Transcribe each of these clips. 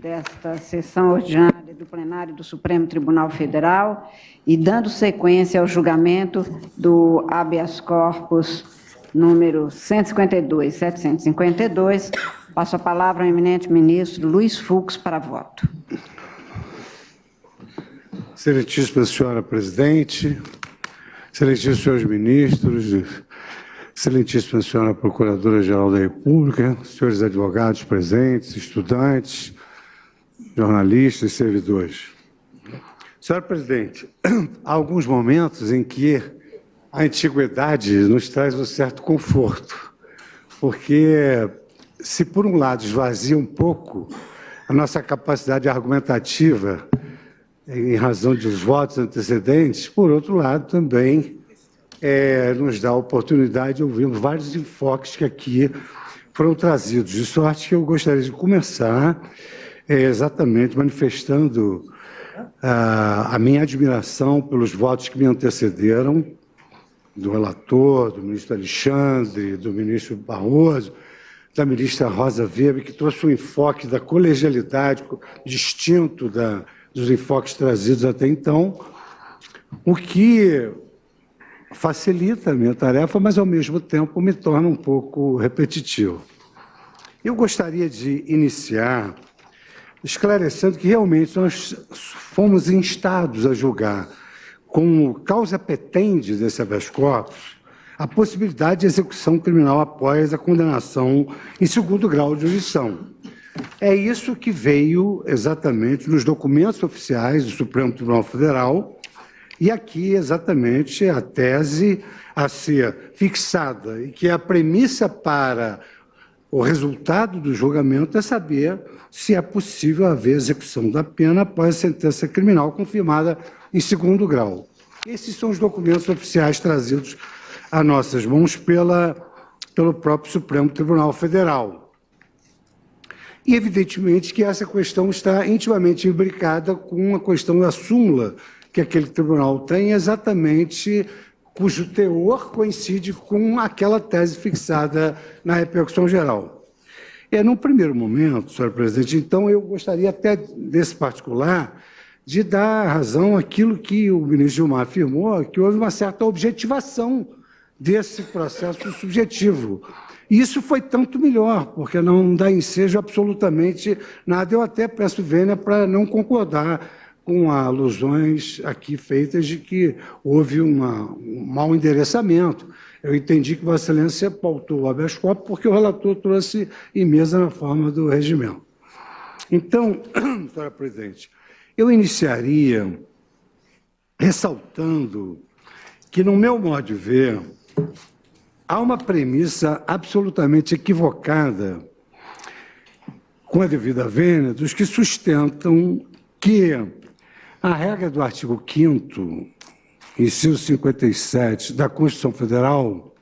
desta sessão ordinária do plenário do Supremo Tribunal Federal e dando sequência ao julgamento do habeas corpus número 152.752, passo a palavra ao eminente ministro Luiz Fux para voto. Excelentíssima senhora presidente, excelentíssimos senhores ministros, excelentíssima senhora procuradora-geral da República, senhores advogados presentes, estudantes, jornalistas e servidores. Senhora presidente, há alguns momentos em que a antiguidade nos traz um certo conforto, porque se por um lado esvazia um pouco a nossa capacidade argumentativa em razão dos votos antecedentes, por outro lado também nos dá a oportunidade de ouvirmos vários enfoques que aqui foram trazidos, de sorte que eu gostaria de começar exatamente manifestando a minha admiração pelos votos que me antecederam, do relator, do ministro Alexandre, do ministro Barroso, da ministra Rosa Weber, que trouxe um enfoque da colegialidade distinto dos enfoques trazidos até então, o que facilita a minha tarefa, mas, ao mesmo tempo, me torna um pouco repetitivo. Eu gostaria de iniciar esclarecendo que, realmente, nós fomos instados a julgar, como causa petente desse habeas corpus, a possibilidade de execução criminal após a condenação em segundo grau de jurisdição. É isso que veio exatamente nos documentos oficiais do Supremo Tribunal Federal, e aqui exatamente a tese a ser fixada, e que é a premissa para o resultado do julgamento é saber se é possível haver execução da pena após a sentença criminal confirmada em segundo grau. Esses são os documentos oficiais trazidos a nossas mãos pelo próprio Supremo Tribunal Federal. E, evidentemente, que essa questão está intimamente imbricada com a questão da súmula que aquele tribunal tem, exatamente cujo teor coincide com aquela tese fixada na repercussão geral. Num primeiro momento, senhora presidente, então, eu gostaria até desse particular de dar razão àquilo que o ministro Gilmar afirmou, que houve uma certa objetivação desse processo subjetivo. E isso foi tanto melhor, porque não dá ensejo absolutamente nada. Eu até peço vênia para não concordar com alusões aqui feitas de que houve um mau endereçamento. Eu entendi que Vossa Excelência pautou o habeas corpus porque o relator trouxe em mesa na forma do regimento. Então, senhora presidente, eu iniciaria ressaltando que, no meu modo de ver, há uma premissa absolutamente equivocada, com a devida vênia, dos que sustentam que a regra do artigo 5º, inciso 57 da Constituição Federal,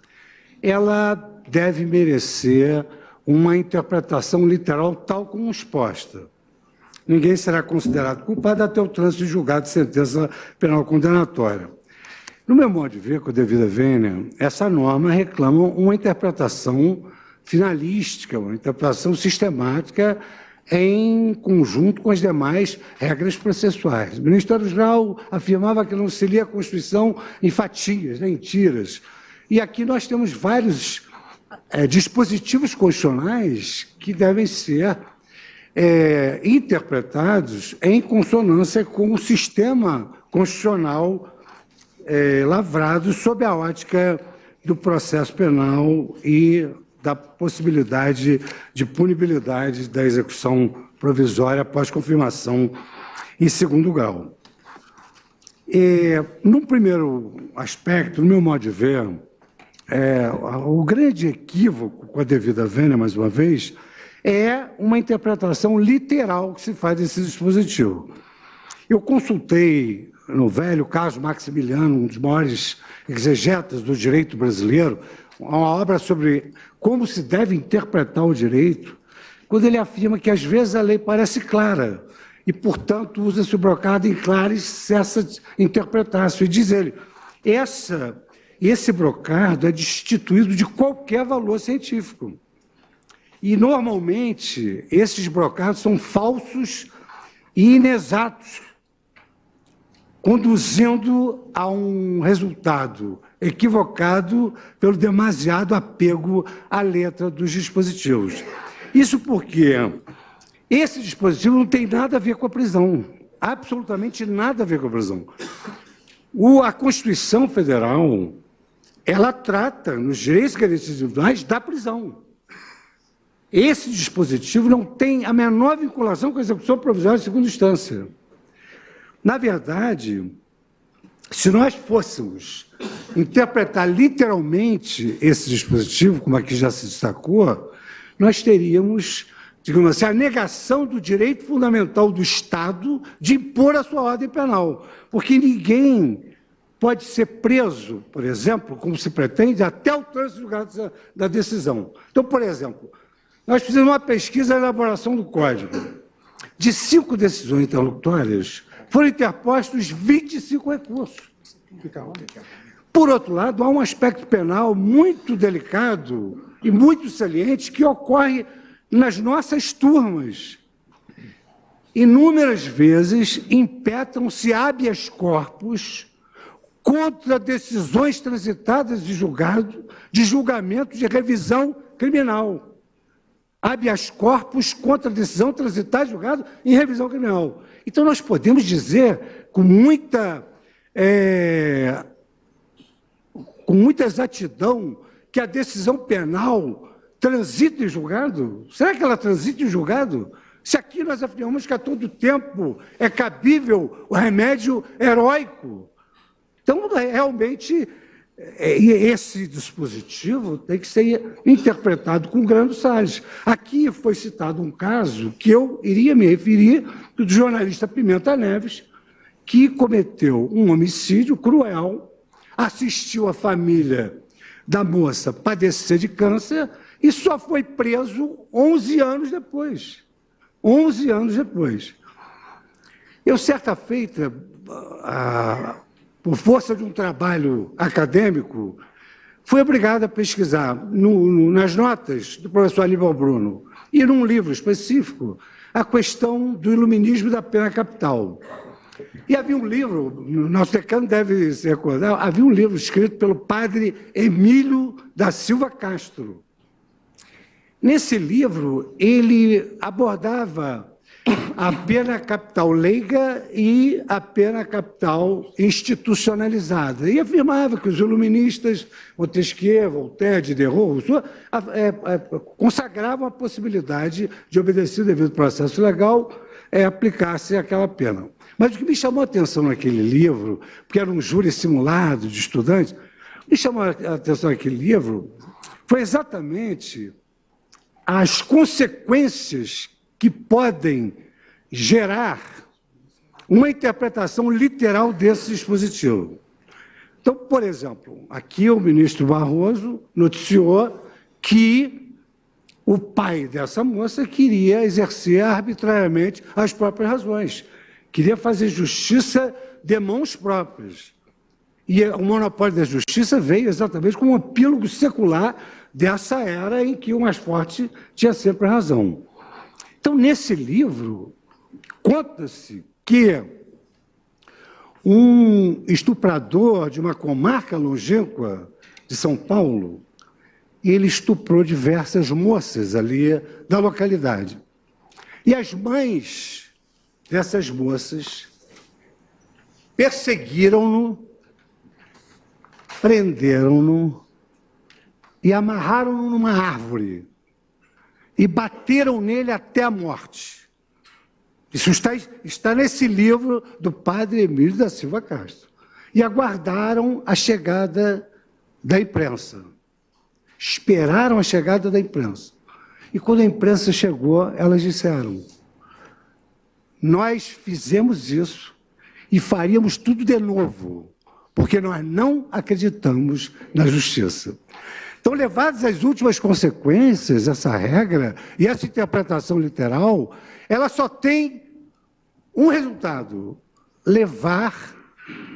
ela deve merecer uma interpretação literal tal como exposta. Ninguém será considerado culpado até o trânsito de julgado de sentença penal condenatória. No meu modo de ver, com a devida vênia, essa norma reclama uma interpretação finalística, uma interpretação sistemática em conjunto com as demais regras processuais. O Ministério-Geral afirmava que não se lia a Constituição em fatias, em tiras. E aqui nós temos vários dispositivos constitucionais que devem ser interpretados em consonância com o sistema constitucional lavrado sob a ótica do processo penal e da possibilidade de punibilidade da execução provisória após confirmação em segundo grau. Num primeiro aspecto, no meu modo de ver, o grande equívoco, com a devida vênia, mais uma vez, é uma interpretação literal que se faz desse dispositivo. Eu consultei no velho caso Maximiliano, um dos maiores exegetas do direito brasileiro, uma obra sobre como se deve interpretar o direito, quando ele afirma que, às vezes, a lei parece clara e, portanto, usa-se o brocado em clares cessa de interpretar-se. E diz ele, esse brocado é destituído de qualquer valor científico. E, normalmente, esses brocados são falsos e inexatos, conduzindo a um resultado equivocado pelo demasiado apego à letra dos dispositivos. Isso porque esse dispositivo não tem nada a ver com a prisão, absolutamente nada a ver com a prisão. A Constituição Federal, ela trata, nos direitos garantidos individuais, da prisão. Esse dispositivo não tem a menor vinculação com a execução provisória de segunda instância. Na verdade, se nós fôssemos interpretar literalmente esse dispositivo, como aqui já se destacou, nós teríamos, digamos assim, a negação do direito fundamental do Estado de impor a sua ordem penal, porque ninguém pode ser preso, por exemplo, como se pretende, até o trânsito da decisão. Então, por exemplo, nós fizemos uma pesquisa na elaboração do Código. De 5 decisões interlocutórias, foram interpostos 25 recursos. Por outro lado, há um aspecto penal muito delicado e muito saliente que ocorre nas nossas turmas. Inúmeras vezes impetram-se habeas corpus contra decisões transitadas de julgamento de revisão criminal. Habeas corpus contra decisão transitada de julgado em revisão criminal. Então, nós podemos dizer com muita exatidão que a decisão penal transita em julgado? Será que ela transita em julgado? Se aqui nós afirmamos que a todo tempo é cabível o remédio heróico. Então, realmente, esse dispositivo tem que ser interpretado com grandes detalhes. Aqui foi citado um caso que eu iria me referir, do jornalista Pimenta Neves, que cometeu um homicídio cruel, assistiu a família da moça padecer de câncer e só foi preso 11 anos depois. 11 anos depois. Eu, certa feita, por força de um trabalho acadêmico, fui obrigado a pesquisar nas notas do professor Aníbal Bruno e num livro específico a questão do iluminismo da pena capital. E havia um livro, nosso decano deve se recordar, havia um livro escrito pelo padre Emílio da Silva Castro. Nesse livro, ele abordava a pena capital leiga e a pena capital institucionalizada. E afirmava que os iluministas, Montesquieu, Voltaire, Diderot, Rousseau, consagravam a possibilidade de obedecer o devido processo legal, aplicar-se aquela pena. Mas o que me chamou a atenção naquele livro, porque era um júri simulado de estudantes, me chamou a atenção naquele livro foi exatamente as consequências que podem gerar uma interpretação literal desse dispositivo. Então, por exemplo, aqui o ministro Barroso noticiou que o pai dessa moça queria exercer arbitrariamente as próprias razões, queria fazer justiça de mãos próprias. E o monopólio da justiça veio exatamente como um epílogo secular dessa era em que o mais forte tinha sempre razão. Então, nesse livro, conta-se que um estuprador de uma comarca longínqua de São Paulo, ele estuprou diversas moças ali da localidade. E as mães dessas moças perseguiram-no, prenderam-no e amarraram-no numa árvore e bateram nele até a morte. Isso está nesse livro do padre Emílio da Silva Castro. E aguardaram a chegada da imprensa. Esperaram a chegada da imprensa. E quando a imprensa chegou, elas disseram: nós fizemos isso e faríamos tudo de novo, porque nós não acreditamos na justiça. Então, levadas às últimas consequências, essa regra e essa interpretação literal, ela só tem um resultado: levar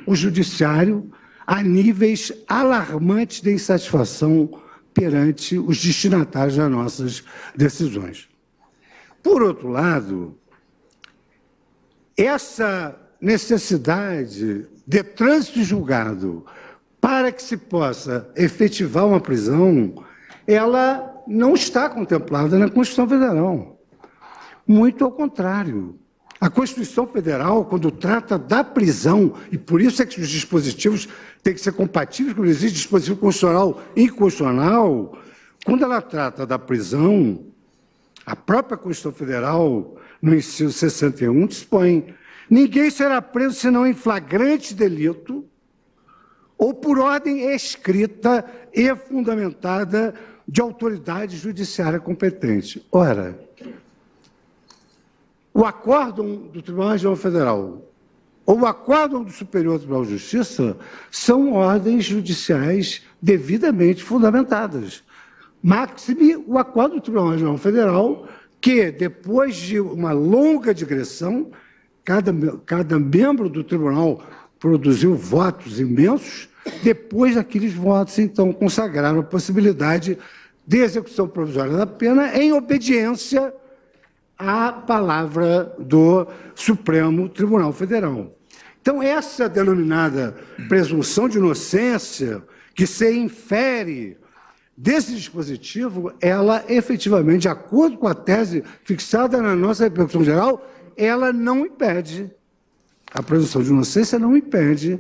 o judiciário a níveis alarmantes de insatisfação perante os destinatários das nossas decisões. Por outro lado, essa necessidade de trânsito julgado para que se possa efetivar uma prisão, ela não está contemplada na Constituição Federal. Muito ao contrário. A Constituição Federal, quando trata da prisão, e por isso é que os dispositivos têm que ser compatíveis, quando existe dispositivo constitucional e inconstitucional, quando ela trata da prisão, a própria Constituição Federal, no inciso 61, dispõe: ninguém será preso senão em flagrante delito ou por ordem escrita e fundamentada de autoridade judiciária competente. Ora, o acórdão do Tribunal Regional Federal ou o acórdão do Superior Tribunal de Justiça são ordens judiciais devidamente fundamentadas. Máxime o acórdão do Tribunal Regional Federal, que, depois de uma longa digressão, cada membro do tribunal produziu votos imensos, depois daqueles votos, então, consagraram a possibilidade de execução provisória da pena em obediência à palavra do Supremo Tribunal Federal. Então, essa denominada presunção de inocência, que se infere desse dispositivo, ela efetivamente, de acordo com a tese fixada na nossa repercussão geral, ela não impede, a presunção de inocência não impede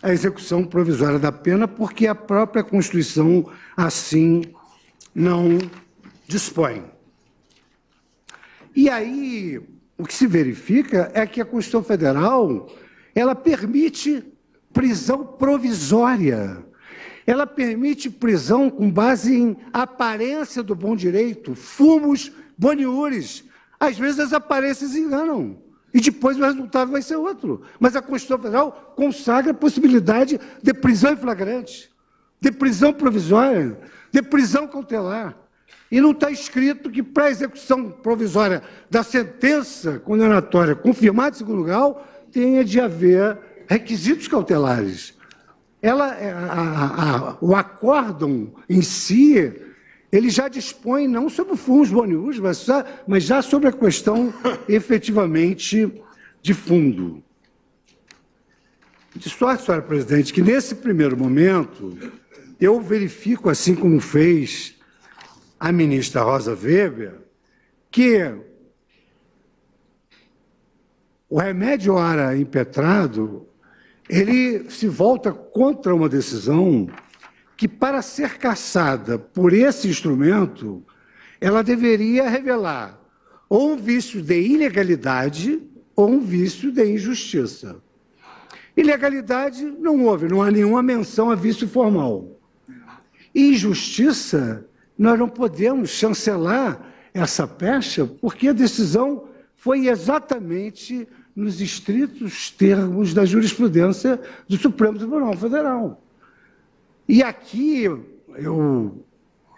a execução provisória da pena, porque a própria Constituição assim não dispõe. E aí, o que se verifica é que a Constituição Federal, ela permite prisão provisória. Ela permite prisão com base em aparência do bom direito, fumos, boniures. Às vezes as aparências enganam, e depois o resultado vai ser outro. Mas a Constituição Federal consagra a possibilidade de prisão em flagrante, de prisão provisória, de prisão cautelar. E não está escrito que, para a execução provisória da sentença condenatória confirmada em segundo grau, tenha de haver requisitos cautelares. O acórdão em si, ele já dispõe não sobre o fumus bonius, mas já sobre a questão efetivamente de fundo. De sorte, senhora presidente, que nesse primeiro momento eu verifico, assim como fez a ministra Rosa Weber, que o remédio ora impetrado, ele se volta contra uma decisão que, para ser cassada por esse instrumento, ela deveria revelar ou um vício de ilegalidade ou um vício de injustiça. Ilegalidade não houve, não há nenhuma menção a vício formal. Injustiça, nós não podemos chancelar essa pecha, porque a decisão foi exatamente nos estritos termos da jurisprudência do Supremo Tribunal Federal. E aqui, eu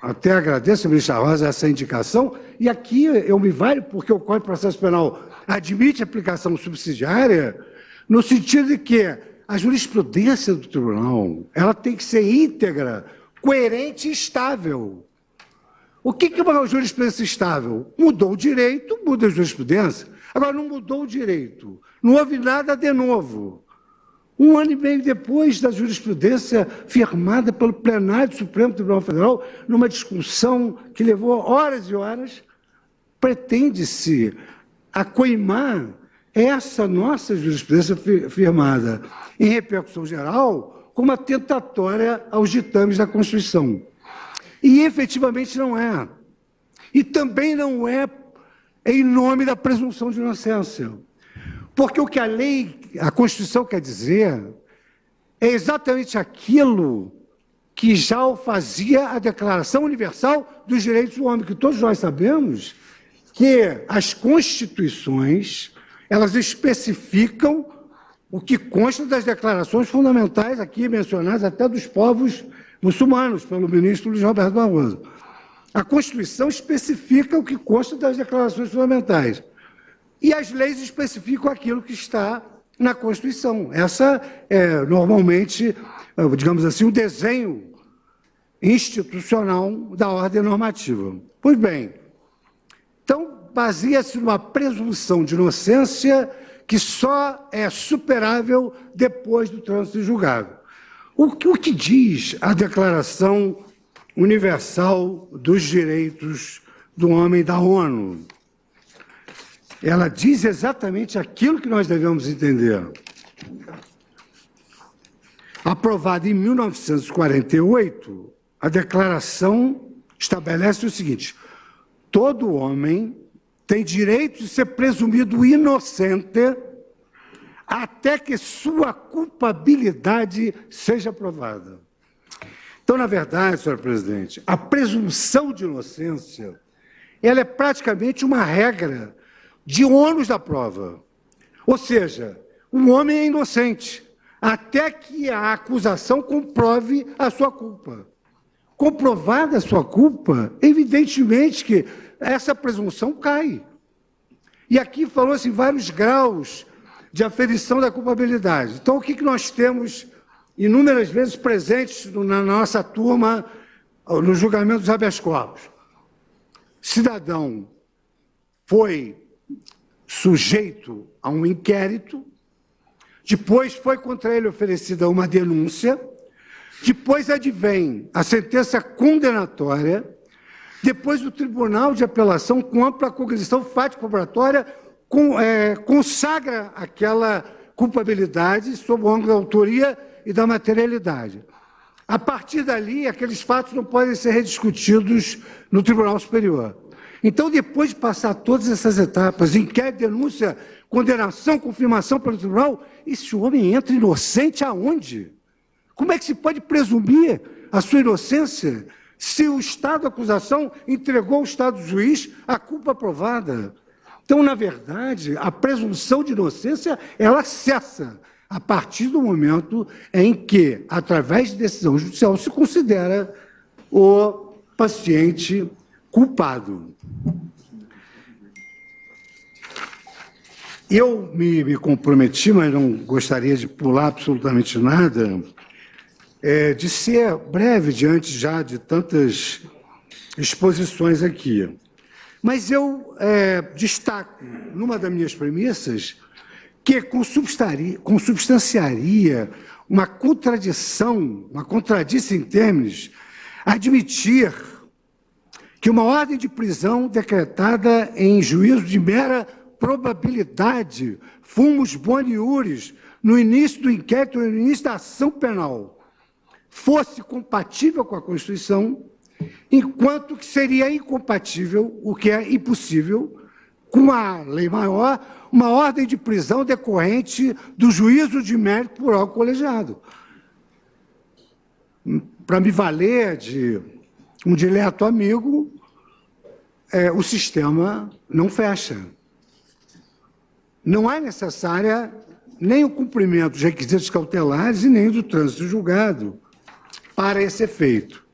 até agradeço a ministra Rosa essa indicação, e aqui eu me valho porque o Código de Processo Penal admite aplicação subsidiária, no sentido de que a jurisprudência do tribunal ela tem que ser íntegra, coerente e estável. O que é uma jurisprudência estável? Mudou o direito, muda a jurisprudência. Agora, não mudou o direito, não houve nada de novo. Um ano e meio depois da jurisprudência firmada pelo plenário do Supremo Tribunal Federal, numa discussão que levou horas e horas, pretende-se acoimar essa nossa jurisprudência firmada em repercussão geral como uma tentatória aos ditames da Constituição. E efetivamente não é. E também não é em nome da presunção de inocência. Porque o que a lei, a Constituição quer dizer, é exatamente aquilo que já o fazia a Declaração Universal dos Direitos do Homem, que todos nós sabemos que as constituições, elas especificam o que consta das declarações fundamentais aqui mencionadas até dos povos muçulmanos, pelo ministro Luiz Roberto Barroso. A Constituição especifica o que consta das declarações fundamentais. E as leis especificam aquilo que está na Constituição. Essa é, normalmente, digamos assim, o desenho institucional da ordem normativa. Pois bem, então, baseia-se numa presunção de inocência que só é superável depois do trânsito julgado. O que diz a Declaração Universal dos Direitos do Homem da ONU? Ela diz exatamente aquilo que nós devemos entender. Aprovada em 1948, a Declaração estabelece o seguinte: todo homem tem direito de ser presumido inocente até que sua culpabilidade seja provada. Então, na verdade, senhora presidente, a presunção de inocência, ela é praticamente uma regra de ônus da prova. Ou seja, um homem é inocente até que a acusação comprove a sua culpa. Comprovada a sua culpa, evidentemente que essa presunção cai. E aqui falou-se em vários graus de aferição da culpabilidade. Então, o que nós temos inúmeras vezes presentes na nossa turma, no julgamento dos habeas corpus? Cidadão foi sujeito a um inquérito, depois foi contra ele oferecida uma denúncia, depois advém a sentença condenatória, depois o Tribunal de Apelação, com ampla cognição fático-probatória, consagra aquela culpabilidade sob o ângulo da autoria e da materialidade. A partir dali, aqueles fatos não podem ser rediscutidos no Tribunal Superior. Então, depois de passar todas essas etapas, inquérito, denúncia, condenação, confirmação pelo tribunal, esse homem entra inocente aonde? Como é que se pode presumir a sua inocência se o Estado da acusação entregou ao Estado do juiz a culpa provada? Então, na verdade, a presunção de inocência, ela cessa a partir do momento em que, através de decisão judicial, se considera o paciente culpado. Eu me comprometi, mas não gostaria de pular absolutamente nada, de ser breve diante já de tantas exposições aqui. Mas eu destaco, numa das minhas premissas, que consubstanciaria uma contradição, uma contradição em termos, admitir que uma ordem de prisão decretada em juízo de mera probabilidade, fumus boni iuris, no início do inquérito, no início da ação penal, fosse compatível com a Constituição, enquanto que seria incompatível, o que é impossível, com a lei maior, uma ordem de prisão decorrente do juízo de mérito por órgão colegiado. Para me valer de um dileto amigo, o sistema não fecha. Não é necessária nem o cumprimento dos requisitos cautelares e nem do trânsito julgado para esse efeito.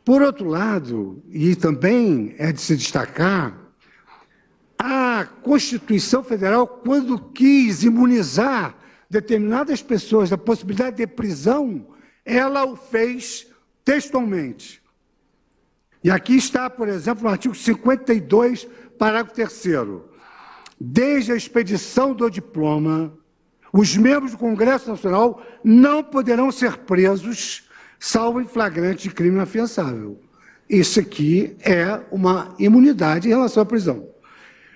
Por outro lado, e também é de se destacar, a Constituição Federal, quando quis imunizar determinadas pessoas da possibilidade de prisão, ela o fez textualmente. E aqui está, por exemplo, no artigo 52, parágrafo 3º. Desde a expedição do diploma, os membros do Congresso Nacional não poderão ser presos, salvo em flagrante de crime inafiançável. Isso aqui é uma imunidade em relação à prisão.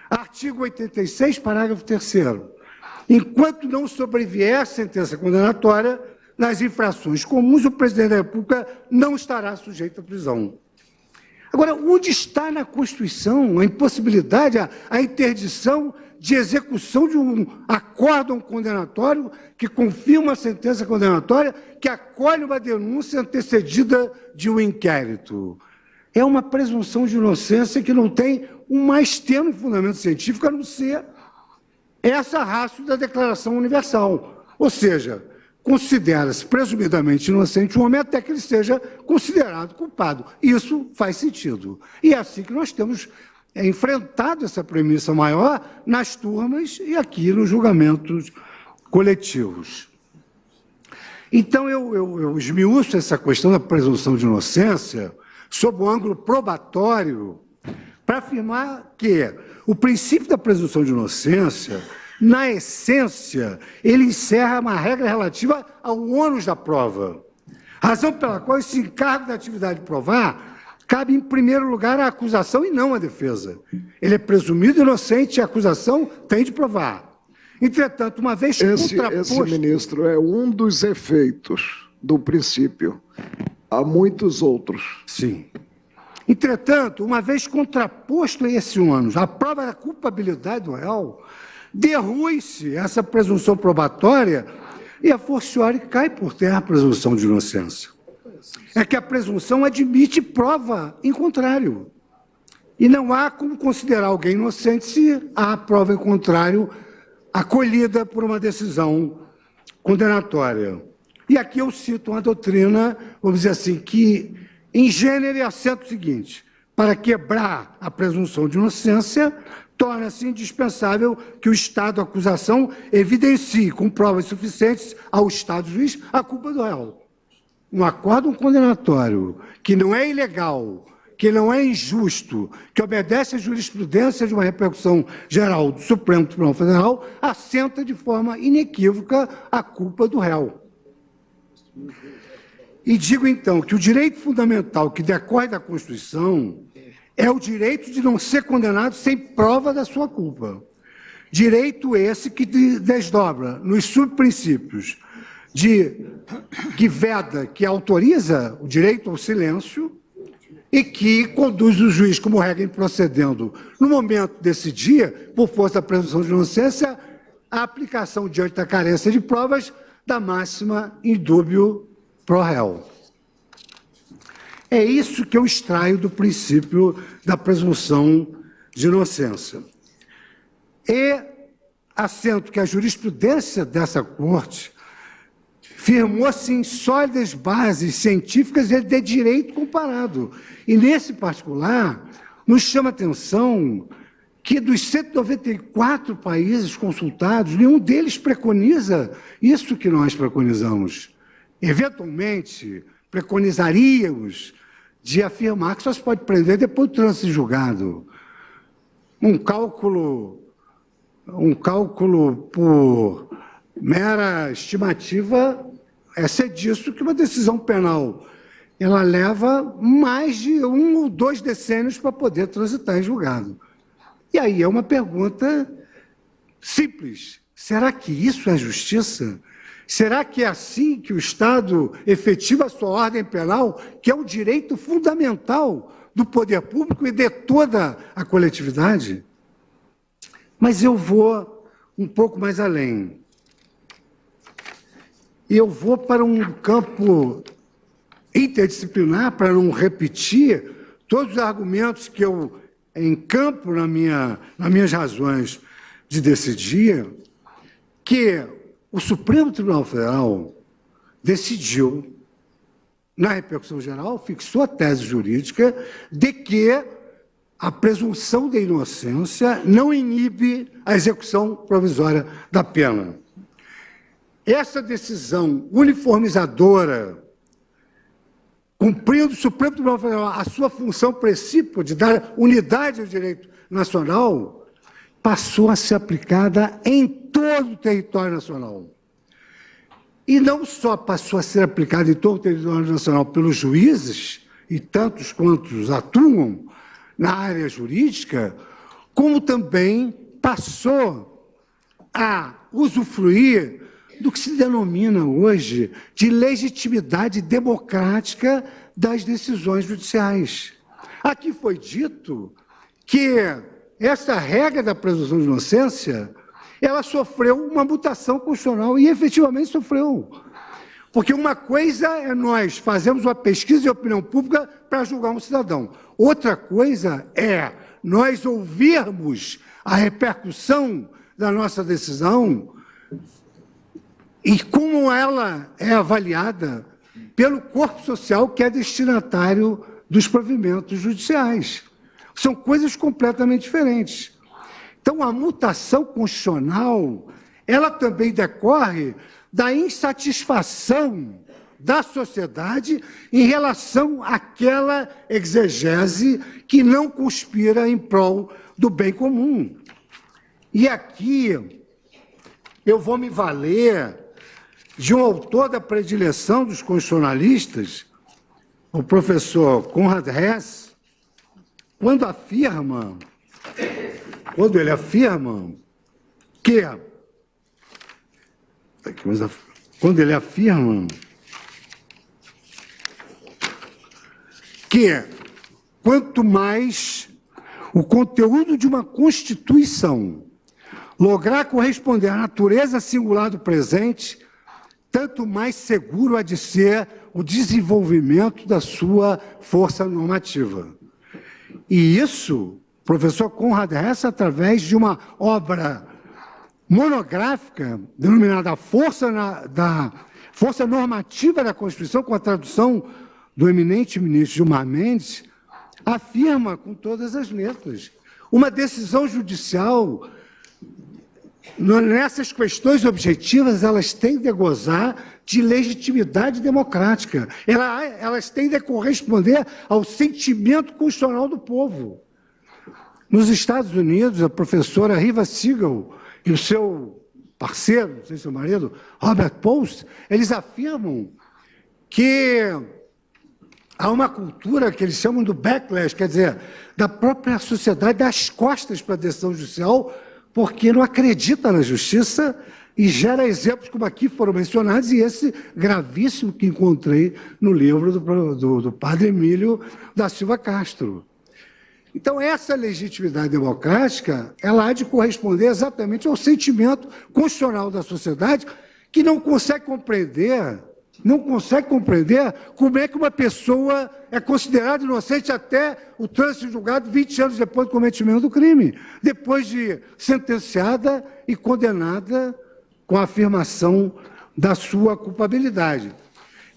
Artigo 86, parágrafo 3º. Enquanto não sobrevier a sentença condenatória, nas infrações comuns, o presidente da República não estará sujeito à prisão. Agora, onde está na Constituição a impossibilidade, a interdição de execução de um acórdão condenatório que confirma a sentença condenatória, que acolhe uma denúncia antecedida de um inquérito? É uma presunção de inocência que não tem um mais tênue fundamento científico, a não ser essa ratio da Declaração Universal. Ou seja, considera-se presumidamente inocente um homem até que ele seja considerado culpado. Isso faz sentido. E é assim que nós temos enfrentado essa premissa maior nas turmas e aqui nos julgamentos coletivos. Então, eu esmiuço essa questão da presunção de inocência sob o ângulo probatório para afirmar que o princípio da presunção de inocência, na essência, ele encerra uma regra relativa ao ônus da prova, razão pela qual esse encargo da atividade de provar cabe, em primeiro lugar, à acusação e não à defesa. Ele é presumido inocente e a acusação tem de provar. Entretanto, uma vez contraposto... Esse, ministro, é um dos efeitos do princípio. Há muitos outros. Sim. Entretanto, uma vez contraposto a esse ônus, a prova da culpabilidade do réu, derrui-se essa presunção probatória e a forciori cai por terra a presunção de inocência. É que a presunção admite prova em contrário. E não há como considerar alguém inocente se há prova em contrário acolhida por uma decisão condenatória. E aqui eu cito uma doutrina, vamos dizer assim, que, em gênero, assenta o seguinte: para quebrar a presunção de inocência, torna-se indispensável que o Estado, a acusação, evidencie com provas suficientes ao Estado juiz a culpa do réu. Um acórdão condenatório que não é ilegal, que não é injusto, que obedece à jurisprudência de uma repercussão geral do Supremo Tribunal Federal, assenta de forma inequívoca a culpa do réu. E digo, então, que o direito fundamental que decorre da Constituição é o direito de não ser condenado sem prova da sua culpa. Direito esse que desdobra nos subprincípios que veda, que autoriza o direito ao silêncio e que conduz o juiz, como regra, em procedendo, no momento desse dia, por força da presunção de inocência, a aplicação, diante da carência de provas, da máxima indúbio pro réu. É isso que eu extraio do princípio da presunção de inocência. E assento que a jurisprudência dessa Corte firmou-se em sólidas bases científicas e de direito comparado. E, nesse particular, nos chama a atenção que, dos 194 países consultados, nenhum deles preconiza isso que nós preconizamos. Eventualmente, preconizaríamos de afirmar que só se pode prender depois do trânsito julgado. Um cálculo por mera estimativa é ser disso que uma decisão penal ela leva mais de 1 ou 2 decênios para poder transitar em julgado. E aí é uma pergunta simples: será que isso é justiça? Será que é assim que o Estado efetiva a sua ordem penal, que é um direito fundamental do poder público e de toda a coletividade? Mas eu vou um pouco mais além. Eu vou para um campo interdisciplinar, para não repetir todos os argumentos que eu encampo nas minhas razões de decidir, que o Supremo Tribunal Federal decidiu, na repercussão geral, fixou a tese jurídica de que a presunção de inocência não inibe a execução provisória da pena. Essa decisão uniformizadora, cumprindo o Supremo Tribunal Federal a sua função precípua de dar unidade ao direito nacional, passou a ser aplicada em todo o território nacional. E não só passou a ser aplicada em todo o território nacional pelos juízes, e tantos quantos atuam na área jurídica, como também passou a usufruir do que se denomina hoje de legitimidade democrática das decisões judiciais. Aqui foi dito que essa regra da presunção de inocência, ela sofreu uma mutação constitucional, e efetivamente sofreu. Porque uma coisa é nós fazermos uma pesquisa de opinião pública para julgar um cidadão. Outra coisa é nós ouvirmos a repercussão da nossa decisão e como ela é avaliada pelo corpo social que é destinatário dos provimentos judiciais. São coisas completamente diferentes. Então, a mutação constitucional, ela também decorre da insatisfação da sociedade em relação àquela exegese que não conspira em prol do bem comum. E aqui eu vou me valer de um autor da predileção dos constitucionalistas, o professor Conrad Hess, quando ele afirma que quanto mais o conteúdo de uma Constituição lograr corresponder à natureza singular do presente, tanto mais seguro há de ser o desenvolvimento da sua força normativa. E isso, o professor Conrad Hess, através de uma obra monográfica denominada Força Normativa da Constituição, com a tradução do eminente ministro Gilmar Mendes, afirma com todas as letras: uma decisão judicial, nessas questões objetivas, elas têm de gozar de legitimidade democrática. Elas têm de corresponder ao sentimento constitucional do povo. Nos Estados Unidos, a professora Riva Siegel e o seu parceiro, não sei se é o marido, Robert Post, eles afirmam que há uma cultura que eles chamam do backlash, quer dizer, da própria sociedade das costas para a decisão judicial, porque não acredita na justiça e gera exemplos como aqui foram mencionados, e esse gravíssimo que encontrei no livro do padre Emílio da Silva Castro. Então, essa legitimidade democrática, ela há de corresponder exatamente ao sentimento constitucional da sociedade, que não consegue compreender como é que uma pessoa é considerada inocente até o trânsito julgado 20 anos depois do cometimento do crime, depois de sentenciada e condenada com a afirmação da sua culpabilidade.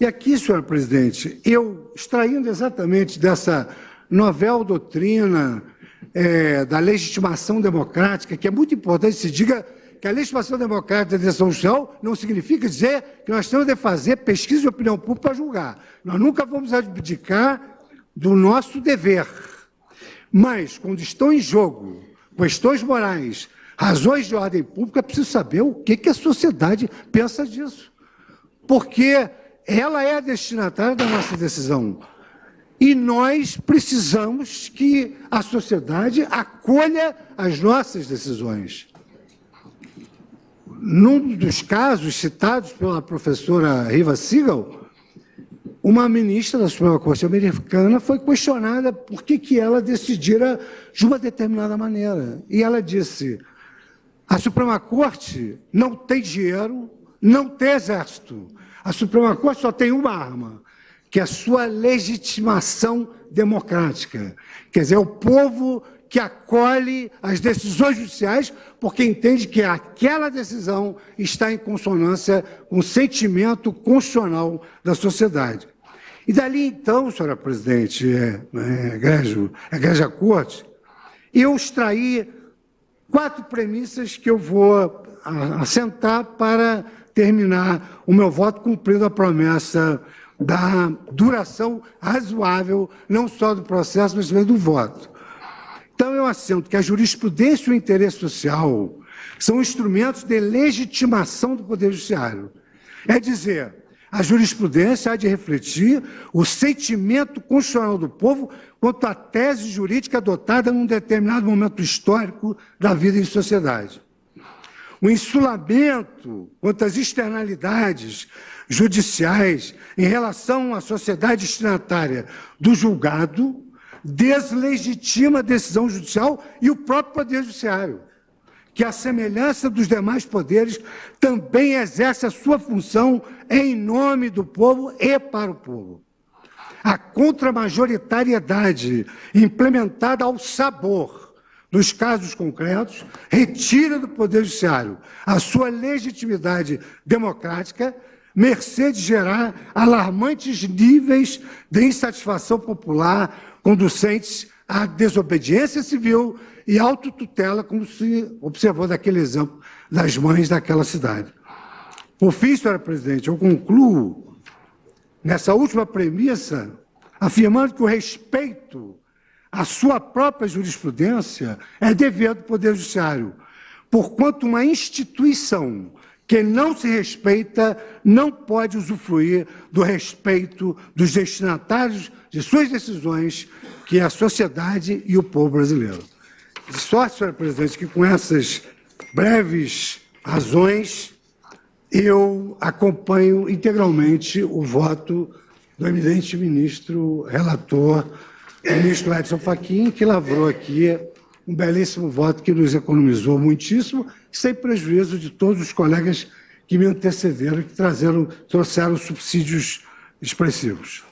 E aqui, senhora presidente, eu, extraindo exatamente dessa novel doutrina da legitimação democrática, que é muito importante se diga que a legitimação democrática da decisão judicial não significa dizer que nós temos de fazer pesquisa de opinião pública para julgar. Nós nunca vamos abdicar do nosso dever. Mas, quando estão em jogo questões morais, razões de ordem pública, é preciso saber o que a sociedade pensa disso. Porque ela é a destinatária da nossa decisão. E nós precisamos que a sociedade acolha as nossas decisões. Num dos casos citados pela professora Riva Siegel, uma ministra da Suprema Corte americana foi questionada por que ela decidira de uma determinada maneira. E ela disse: a Suprema Corte não tem dinheiro, não tem exército. A Suprema Corte só tem uma arma, que é a sua legitimação democrática. Quer dizer, é o povo que acolhe as decisões judiciais porque entende que aquela decisão está em consonância com o sentimento constitucional da sociedade. E dali, então, senhora presidente, Egrégia Corte, eu extraí 4 premissas que eu vou assentar para terminar o meu voto, cumprindo a promessa da duração razoável, não só do processo, mas também do voto. Então, eu assento que a jurisprudência e o interesse social são instrumentos de legitimação do Poder Judiciário. É dizer, a jurisprudência há de refletir o sentimento constitucional do povo quanto à tese jurídica adotada num determinado momento histórico da vida em sociedade. O insulamento quanto às externalidades judiciais em relação à sociedade destinatária do julgado deslegitima a decisão judicial e o próprio Poder Judiciário, que, à semelhança dos demais poderes, também exerce a sua função em nome do povo e para o povo. A contramajoritariedade implementada ao sabor dos casos concretos retira do Poder Judiciário a sua legitimidade democrática, mercê de gerar alarmantes níveis de insatisfação popular conducentes à desobediência civil e autotutela, como se observou daquele exemplo das mães daquela cidade. Por fim, senhora presidente, eu concluo nessa última premissa, afirmando que o respeito à sua própria jurisprudência é dever do Poder Judiciário, porquanto uma instituição que não se respeita não pode usufruir do respeito dos destinatários de suas decisões, que é a sociedade e o povo brasileiro. De sorte, senhora presidente, que com essas breves razões eu acompanho integralmente o voto do eminente ministro relator, o ministro Edson Fachin, que lavrou aqui um belíssimo voto que nos economizou muitíssimo, sem prejuízo de todos os colegas que me antecederam, que trouxeram subsídios expressivos.